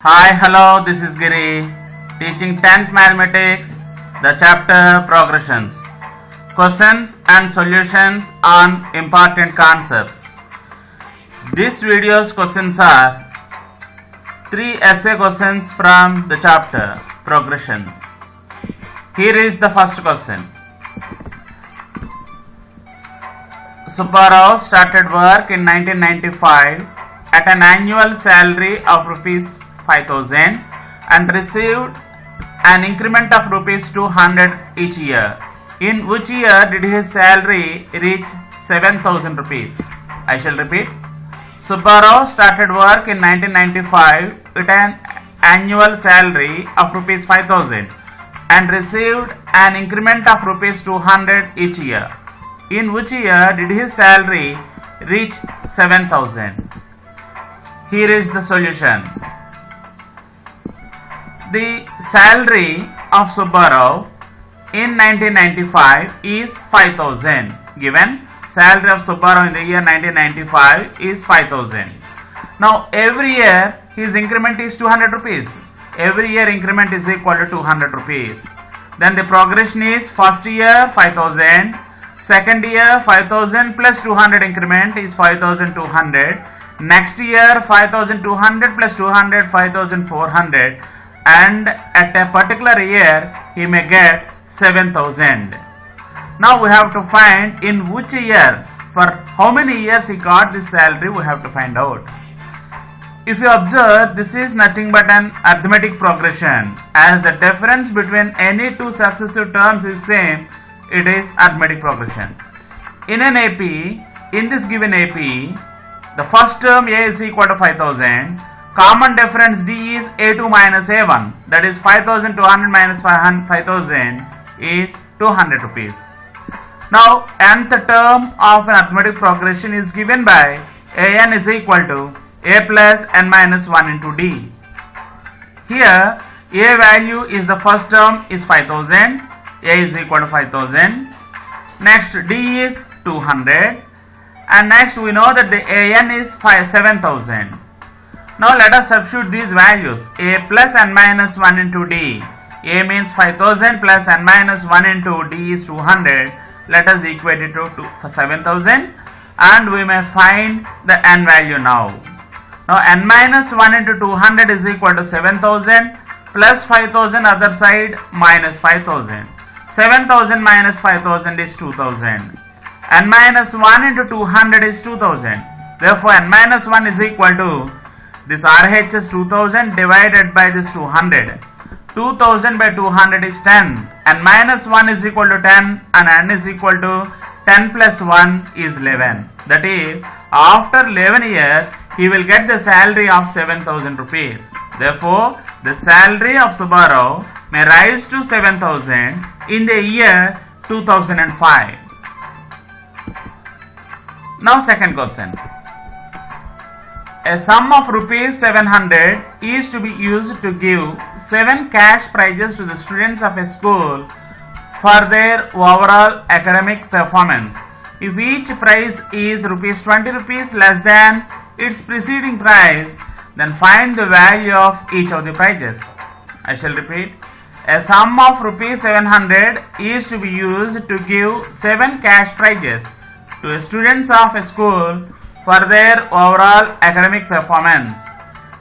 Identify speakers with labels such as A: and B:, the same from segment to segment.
A: Hi, hello, this is Giri, teaching 10th Mathematics, the chapter Progressions, questions and solutions on important concepts. This video's questions are 3 essay questions from the chapter Progressions. Here is the first question. Subbarao started work in 1995 at an annual salary of Rs 5,000 and received an increment of Rs 200 each year. In which year did his salary reach 7,000 rupees? I shall repeat. Subbarao started work in 1995 with an annual salary of Rs 5,000 and received an increment of Rs 200 each year. In which year did his salary reach 7,000? Here is the solution. The salary of Subbarao in 1995 is 5,000. Given salary of Subbarao in the year 1995 is 5,000. Now every year his increment is 200 rupees. Every year increment is equal to 200 rupees. Then the progression is first year 5,000, second year 5,000 plus 200 increment is 5,200. Next year 5,200 plus 200 5,400. And at a particular year he may get 7,000. Now we have to find in which year, for how many years he got this salary, we have to find out. If you observe, this is nothing but an arithmetic progression. As the difference between any two successive terms is same, it is arithmetic progression. In an AP, in this given AP, the first term A is equal to 5,000. Common difference D is A2 minus A1, that is 5,200 minus 5,000 is 200 rupees. Now nth term of an arithmetic progression is given by An is equal to A plus n minus 1 into D. Here A value is the first term is 5,000, A is equal to 5,000. Next D is 200 and next we know that the An is 7,000. Now let us substitute these values. A plus n minus 1 into D. A means 5,000 plus n minus 1 into D is 200. Let us equate it to 7,000 and we may find the n value now. Now n minus 1 into 200 is equal to 7,000 plus 5,000 other side minus 5,000. 7,000 minus 5,000 is 2,000. N minus 1 into 200 is 2,000. Therefore n minus 1 is equal to this RHS 2000 divided by this 200. 2000 by 200 is 10. And minus 1 is equal to 10 and n is equal to 10 plus 1 is 11. That is, after 11 years, he will get the salary of 7,000 rupees. Therefore, the salary of Subbarao may rise to 7,000 in the year 2005. Now second question. A sum of Rs 700 is to be used to give 7 cash prizes to the students of a school for their overall academic performance. If each prize is Rs 20 rupees less than its preceding prize, then find the value of each of the prizes. I shall repeat. A sum of Rs 700 is to be used to give 7 cash prizes to the students of a school for their overall academic performance.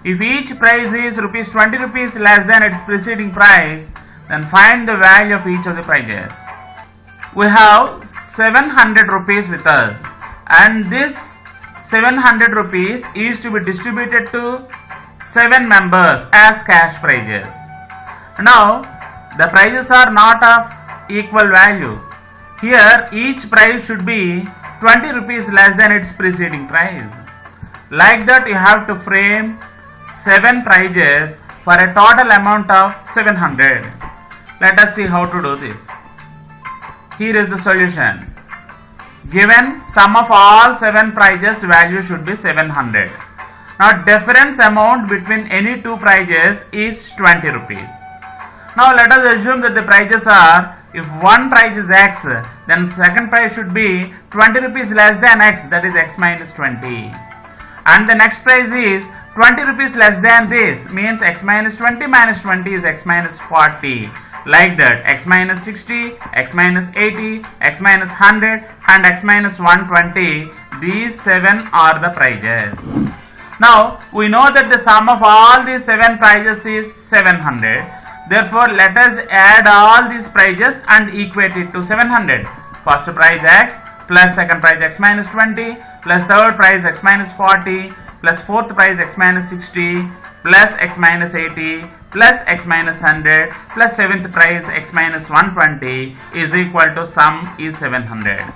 A: If each prize is Rs 20 rupees less than its preceding prize, then find the value of each of the prizes. We have 700 rupees with us and this 700 rupees is to be distributed to 7 members as cash prizes. Now the prizes are not of equal value. Here each prize should be 20 rupees less than its preceding prize. Like that you have to frame 7 prizes for a total amount of 700. Let us see how to do this. Here is the solution. Given sum of all 7 prizes value should be 700. Now difference amount between any two prizes is 20 rupees. Now let us assume that the prizes are, if one prize is x, then second prize should be 20 rupees less than x, that is x minus 20. And the next prize is 20 rupees less than this means x minus 20 minus 20 is x minus 40. Like that, x minus 60, x minus 80, x minus 100 and x minus 120. These 7 are the prices. Now, we know that the sum of all these 7 prices is 700. Therefore, let us add all these prices and equate it to 700. First price x plus second price x minus 20 plus third price x minus 40 plus fourth price x minus 60 plus x minus 80 plus x minus 100 plus seventh price x minus 120 is equal to sum is 700.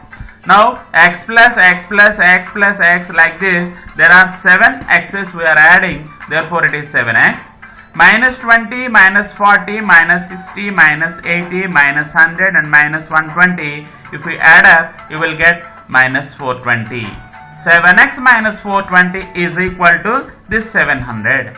A: Now x plus x plus x plus x, like this, there are 7 x's we are adding, therefore it is 7x. Minus 20 minus 40 minus 60 minus 80 minus 100 and minus 120, if we add up you will get minus 420. 7x minus 420 is equal to this 700.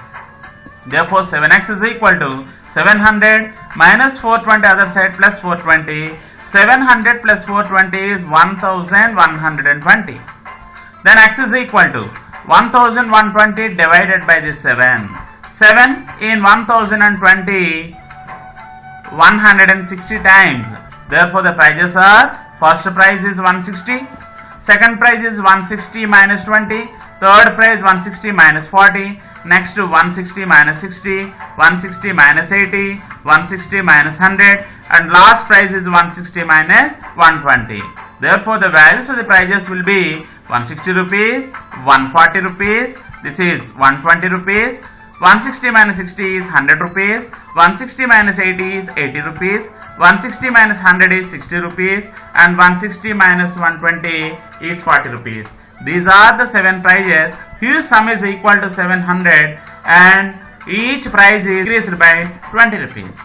A: Therefore 7x is equal to 700 minus 420 other side plus 420. 700 plus 420 is 1120. Then x is equal to 1120 divided by this 7. 7 in 1020 160 times. Therefore the prices are, first price is 160, second price is 160 minus 20, third price 160 minus 40, next to 160 minus 60, 160 minus 80, 160 minus 100 and last price is 160 minus 120. Therefore the values of the prices will be 160 rupees, 140 rupees, this is 120 rupees, 160 minus 60 is 100 rupees, 160 minus 80 is 80 rupees, 160 minus 100 is 60 rupees and 160 minus 120 is 40 rupees. These are the 7 prices whose sum is equal to 700 and each price is increased by 20 rupees.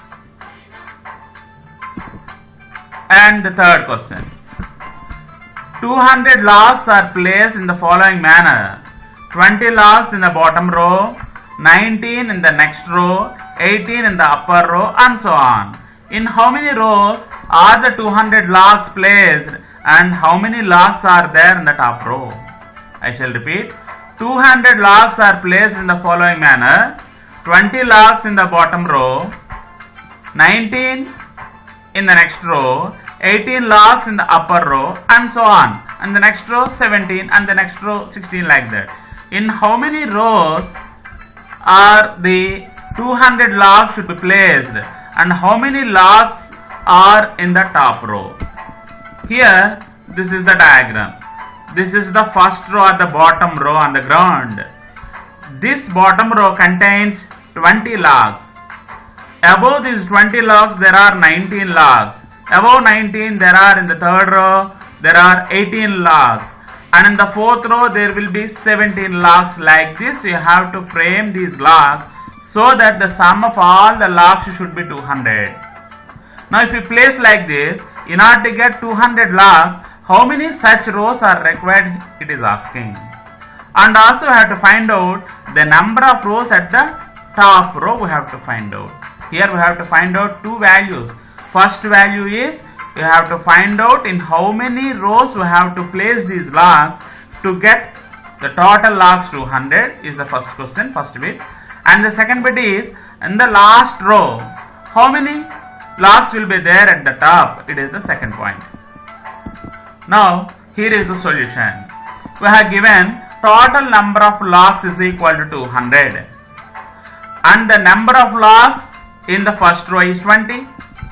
A: And the third question. 200 logs are placed in the following manner. 20 logs in the bottom row, 19 in the next row, 18 in the upper row and so on. In how many rows are the 200 logs placed and how many logs are there in the top row? I shall repeat. 200 logs are placed in the following manner. 20 logs in the bottom row, 19 in the next row, 18 logs in the upper row and so on. And the next row 17 and the next row 16, like that. In how many rows are the 200 logs should be placed and how many logs are in the top row? Here, this is the diagram. This is the first row at the bottom row on the ground. This bottom row contains 20 logs. Above these 20 logs there are 19 logs. Above 19 there are, in the third row there are 18 logs. And in the fourth row there will be 17 logs. Like this you have to frame these logs so that the sum of all the logs should be 200. Now if you place like this, in order to get 200 logs, how many such rows are required, it is asking. And also you have to find out the number of rows at the top row we have to find out. Here we have to find out 2 values. First value is, you have to find out in how many rows we have to place these logs to get the total logs 200 is the first question, first bit. And the second bit is, in the last row, how many logs will be there at the top, it is the second point. Now, here is the solution. We have given total number of logs is equal to 200. And the number of logs in the first row is 20.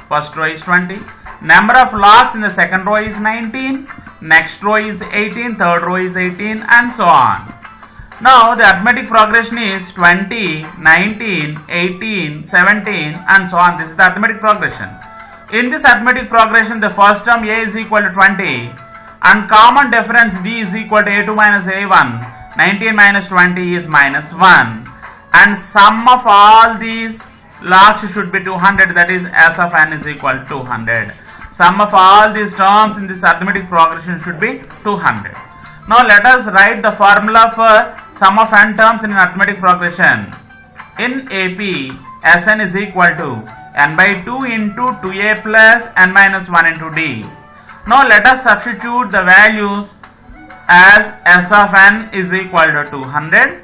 A: First row is 20. Number of logs in the second row is 19. Next row is 18. Third row is 18 and so on. Now, the arithmetic progression is 20, 19, 18, 17 and so on. This is the arithmetic progression. In this arithmetic progression, the first term A is equal to 20 and common difference D is equal to A2 minus A1. 19 minus 20 is minus 1 and sum of all these logs should be 200, that is S of n is equal to 200. Sum of all these terms in this arithmetic progression should be 200. Now let us write the formula for sum of n terms in an arithmetic progression. In AP, Sn is equal to n by 2 into 2a plus n minus 1 into d. Now let us substitute the values as S of n is equal to 200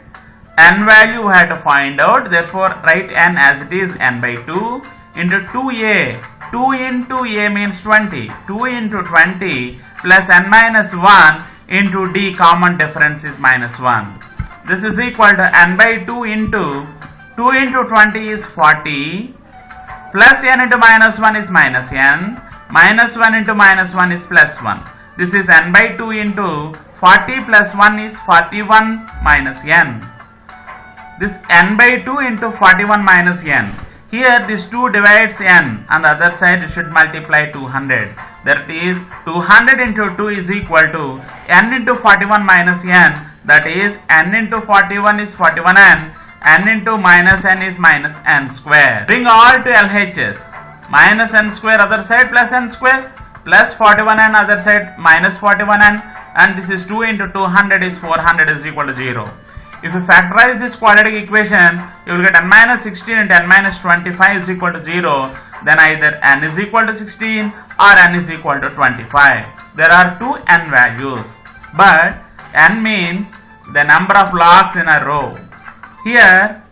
A: n value we have to find out. Therefore, write n as it is, n by 2 into 2a. 2 into a means 20. 2 into 20 plus n minus 1 into d, common difference is minus 1. This is equal to n by 2 into 2 into 20 is 40 plus n into minus 1 is minus n. Minus 1 into minus 1 is plus 1. This is n by 2 into 40 plus 1 is 41 minus n. This n by 2 into 41 minus n. Here this 2 divides n. On the other side it should multiply 200. That is 200 into 2 is equal to n into 41 minus n. That is n into 41 is 41n. N into minus n is minus n square. Bring all to LHS. Minus n square other side plus n square plus 41n other side minus 41n, and this is 2 into 200 is 400 is equal to 0. If you factorize this quadratic equation, you will get n minus 16 into n minus 25 is equal to 0. Then either n is equal to 16 or n is equal to 25. There are two n values, but n means the number of logs in a row. Here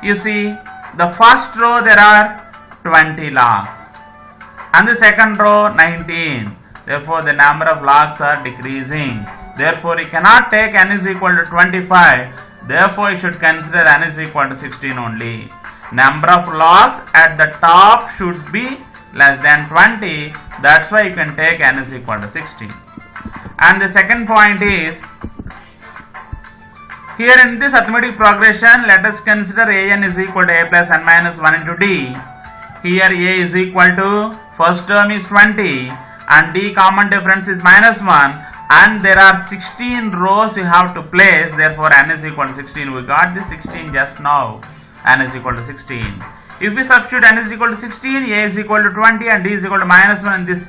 A: you see the first row there are 20 logs and the second row 19. Therefore the number of logs are decreasing. Therefore you cannot take n is equal to 25. Therefore you should consider n is equal to 16 only. Number of logs at the top should be less than 20. That's why you can take n is equal to 16. And the second point is, here in this arithmetic progression, let us consider an is equal to a plus n minus 1 into d. Here a is equal to, first term is 20 and d common difference is minus 1, and there are 16 rows you have to place. Therefore n is equal to 16. We got this 16 just now. N is equal to 16. If we substitute n is equal to 16, a is equal to 20 and d is equal to minus 1 in this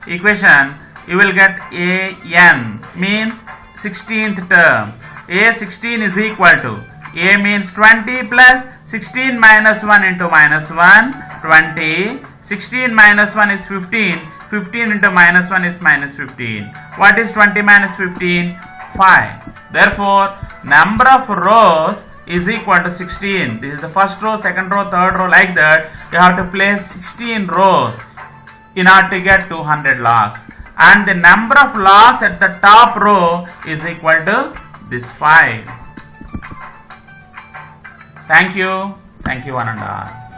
A: equation, you will get a n means 16th term. A 16 is equal to, a means 20 plus 16 minus 1 into minus 1, 20. 16 minus 1 is 15. 15 into minus 1 is minus 15. What is 20 minus 15? 5. Therefore, number of rows is equal to 16. This is the first row, second row, third row, like that. You have to place 16 rows in order to get 200 logs. And the number of logs at the top row is equal to this 5. Thank you one and all.